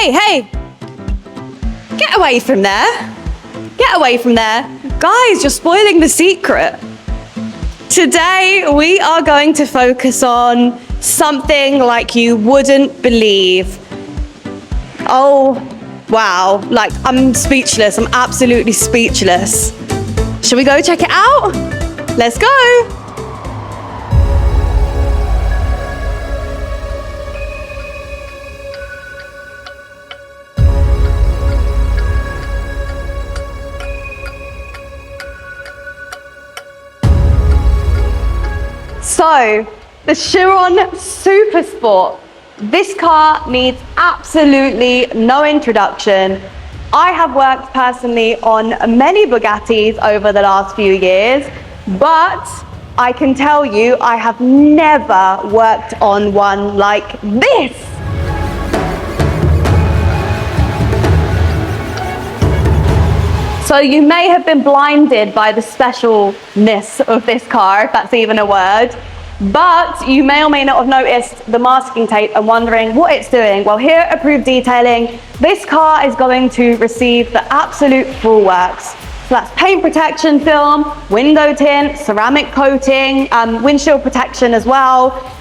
Hey, hey! Get away from there. Get away from there. Guys, you're spoiling the secret. Today, we are going to focus on something like you wouldn't believe. Oh, wow. Like, I'm speechless. I'm absolutely speechless. Shall we go check it out? Let's go. So, the Chiron Supersport. This car needs absolutely no introduction. I have worked personally on many Bugattis over the last few years, but I can tell you I have never worked on one like this. So you may have been blinded by the specialness of this car, if that's even a word, but you may or may not have noticed the masking tape and wondering what it's doing. Well, here at Approved Detailing, this car is going to receive the absolute full works. So that's paint protection film, window tint, ceramic coating, windshield protection as well.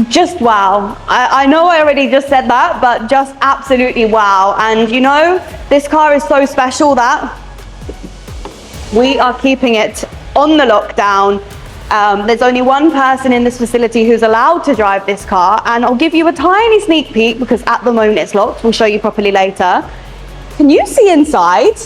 Just wow. I know I already just said that, but just absolutely wow. And you know, this car is so special that we are keeping it on the lockdown. There's only one person in this facility who's allowed to drive this car, and I'll give you a tiny sneak peek because at the moment it's locked. We'll show you properly later. Can you see inside?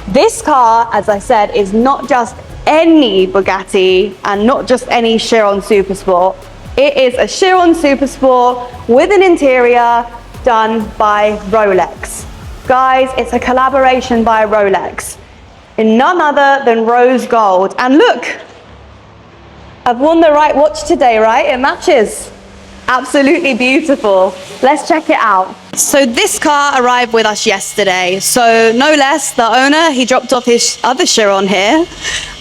This car, as I said, is not just any Bugatti and not just any Chiron Supersport. It is a Chiron Supersport with an interior done by Rolex. Guys, it's a collaboration by Rolex in none other than Rose Gold. And look, I've worn the right watch today, right? It matches. Absolutely beautiful. Let's check it out. So this car arrived with us yesterday. So no less, the owner, he dropped off his other Chiron here.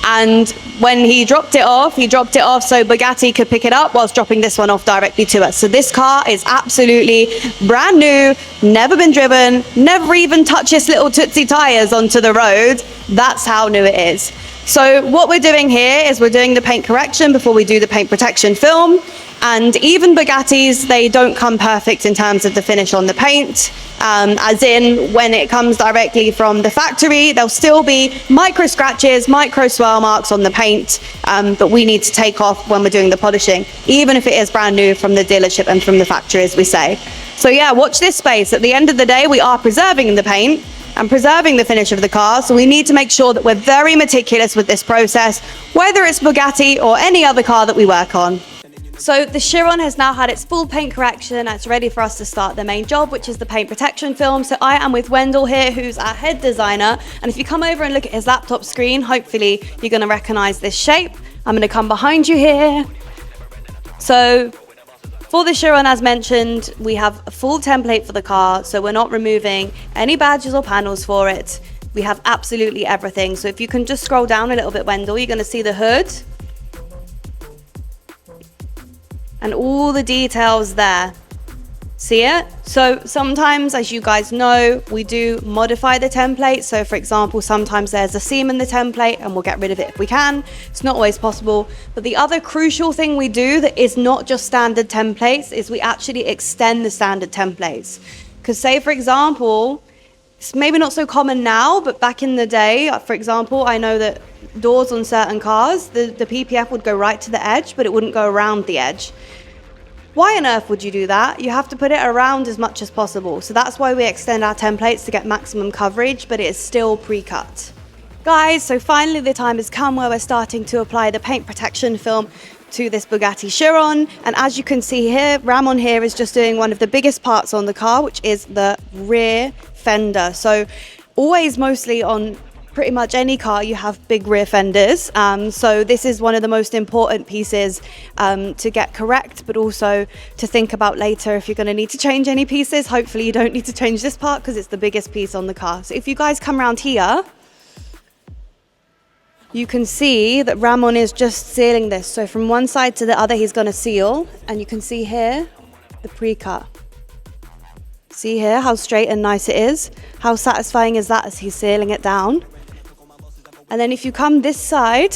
And when he dropped it off so Bugatti could pick it up whilst dropping this one off directly to us. So this car is absolutely brand new, never been driven, never even touched its little tootsie tires onto the road. That's how new it is. So what we're doing here is we're doing the paint correction before we do the paint protection film. And even Bugattis, they don't come perfect in terms of the finish on the paint. As in, when it comes directly from the factory, there'll still be micro scratches, micro swirl marks on the paint that we need to take off when we're doing the polishing, even if it is brand new from the dealership and from the factory, as we say. So yeah, watch this space. At the end of the day, we are preserving the paint and preserving the finish of the car, so we need to make sure that we're very meticulous with this process, whether it's Bugatti or any other car that we work on. So the Chiron has now had its full paint correction and it's ready for us to start the main job, which is the paint protection film. So I am with Wendell here, who's our head designer. And if you come over and look at his laptop screen, hopefully you're going to recognize this shape. I'm going to come behind you here. So for the Chiron, as mentioned, we have a full template for the car. So we're not removing any badges or panels for it. We have absolutely everything. So if you can just scroll down a little bit, Wendell, you're going to see the hood. And all the details there. See it? So sometimes, as you guys know, we do modify the template. So for example, sometimes there's a seam in the template and we'll get rid of it if we can. It's not always possible. But the other crucial thing we do that is not just standard templates is we actually extend the standard templates. Because say, for example, it's maybe not so common now, but back in the day, for example, I know that doors on certain cars, the PPF would go right to the edge, but it wouldn't go around the edge. Why on earth would you do that? You have to put it around as much as possible. So that's why we extend our templates to get maximum coverage, but it is still pre-cut. Guys, so finally the time has come where we're starting to apply the paint protection film to this Bugatti Chiron. And as you can see here, Ramon here is just doing one of the biggest parts on the car, which is the rear fender. So always mostly on pretty much any car you have big rear fenders, so this is one of the most important pieces to get correct, but also to think about later if you're going to need to change any pieces. Hopefully you don't need to change this part because it's the biggest piece on the car. So if you guys come around here, you can see that Ramon is just sealing this. So from one side to the other he's going to seal, and you can see here the pre-cut. See here how straight and nice it is. How satisfying is that as he's sealing it down? And then if you come this side,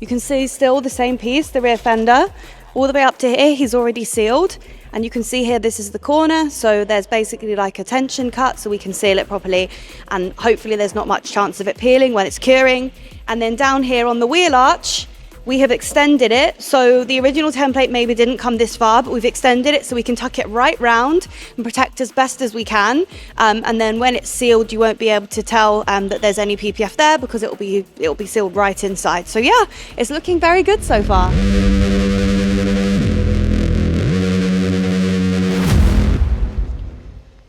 you can see still the same piece, the rear fender, all the way up to here, he's already sealed. And you can see here, this is the corner. So there's basically like a tension cut so we can seal it properly. And hopefully there's not much chance of it peeling when it's curing. And then down here on the wheel arch, we have extended it. So the original template maybe didn't come this far, but we've extended it so we can tuck it right round and protect as best as we can. And then when it's sealed, you won't be able to tell that there's any PPF there because it'll be sealed right inside. So yeah, it's looking very good so far.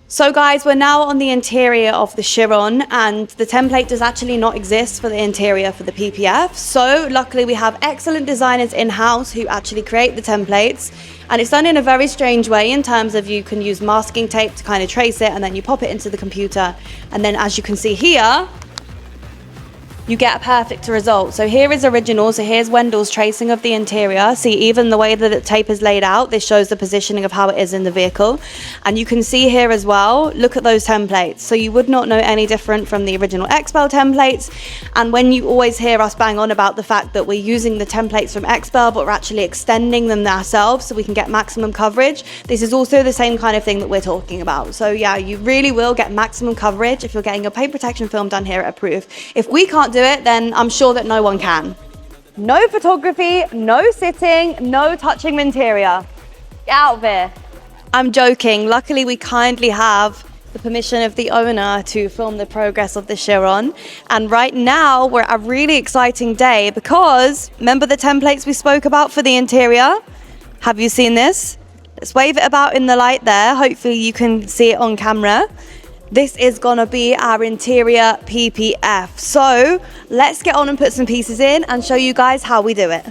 So guys, we're now on the interior of the Chiron, and the template does actually not exist for the interior for the PPF. So luckily we have excellent designers in-house who actually create the templates, and it's done in a very strange way in terms of you can use masking tape to kind of trace it, and then you pop it into the computer, and then as you can see here, you get a perfect result. So here is original. So here's Wendell's tracing of the interior. See, even the way that the tape is laid out, this shows the positioning of how it is in the vehicle. And you can see here as well, look at those templates. So you would not know any different from the original XPEL templates. And when you always hear us bang on about the fact that we're using the templates from XPEL, but we're actually extending them ourselves so we can get maximum coverage, this is also the same kind of thing that we're talking about. So yeah, you really will get maximum coverage if you're getting your paint protection film done here at Approved. If we can't do it, then I'm sure that no one can. No photography, no sitting, no touching the interior. Get out of here. I'm joking. Luckily, we kindly have the permission of the owner to film the progress of the Chiron. And right now, we're at a really exciting day because remember the templates we spoke about for the interior? Have you seen this? Let's wave it about in the light there. Hopefully you can see it on camera. This is gonna be our interior PPF. So let's get on and put some pieces in and show you guys how we do it.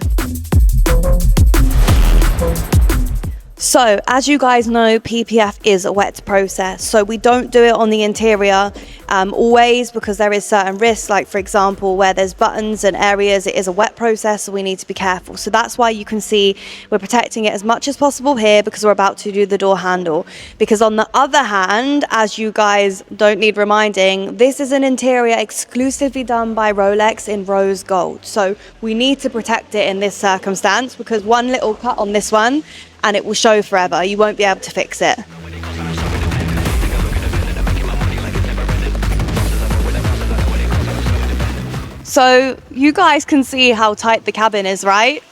So as you guys know, PPF is a wet process. So we don't do it on the interior always because there is certain risks, like for example, where there's buttons and areas, it is a wet process, so we need to be careful. So that's why you can see we're protecting it as much as possible here because we're about to do the door handle. Because on the other hand, as you guys don't need reminding, this is an interior exclusively done by Rolex in Rose Gold. So we need to protect it in this circumstance because one little cut on this one and it will show forever. You won't be able to fix it. So you guys can see how tight the cabin is, right?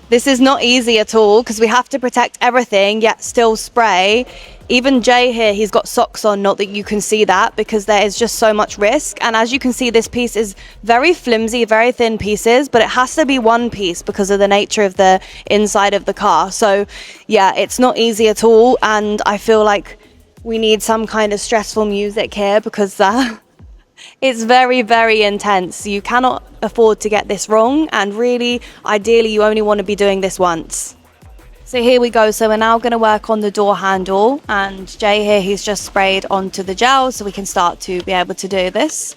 This is not easy at all because we have to protect everything yet still spray. Even Jay here, he's got socks on, not that you can see that because there is just so much risk. And as you can see, this piece is very flimsy, very thin pieces, but it has to be one piece because of the nature of the inside of the car. So yeah, it's not easy at all. And I feel like we need some kind of stressful music here because it's very, very intense. You cannot afford to get this wrong. And really, ideally, you only want to be doing this once. So here we go. So we're now going to work on the door handle. And Jay here, he's just sprayed onto the gel so we can start to be able to do this.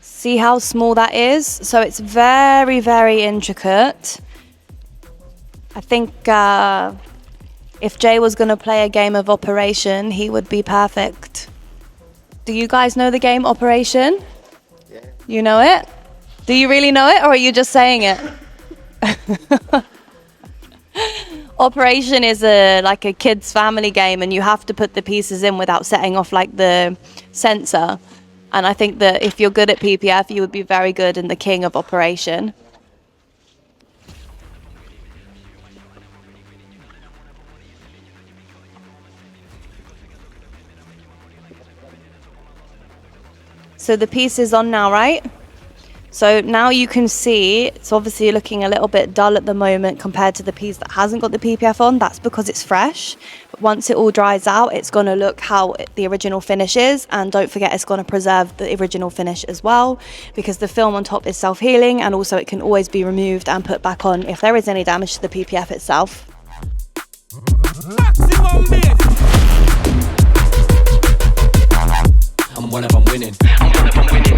See how small that is? So it's very, very intricate. I think if Jay was going to play a game of Operation, he would be perfect. Do you guys know the game Operation? Yeah. You know it? Do you really know it, or are you just saying it? Operation is like a kid's family game, and you have to put the pieces in without setting off like the sensor. And I think that if you're good at PPF, you would be very good in the king of Operation. So the piece is on now, right? So now you can see it's obviously looking a little bit dull at the moment compared to the piece that hasn't got the PPF on. That's because it's fresh. But once it all dries out, it's going to look how the original finish is. And don't forget, it's going to preserve the original finish as well, because the film on top is self-healing, and also it can always be removed and put back on if there is any damage to the PPF itself. Maximum mix. I'm one of them winning. I'm one of them winning.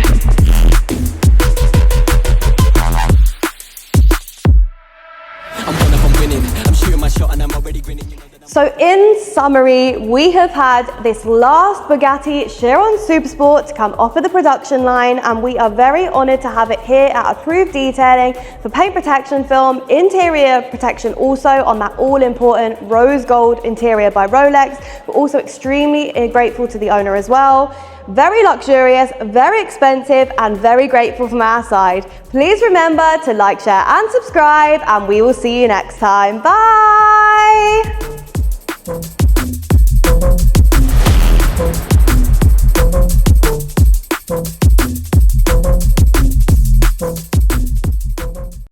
So in summary, we have had this last Bugatti Chiron Supersport come off of the production line, and we are very honoured to have it here at Approved Detailing for paint protection film, interior protection also on that all-important Rose Gold interior by Rolex. We're also extremely grateful to the owner as well. Very luxurious, very expensive, and very grateful from our side. Please remember to like, share, and subscribe, and we will see you next time. Bye!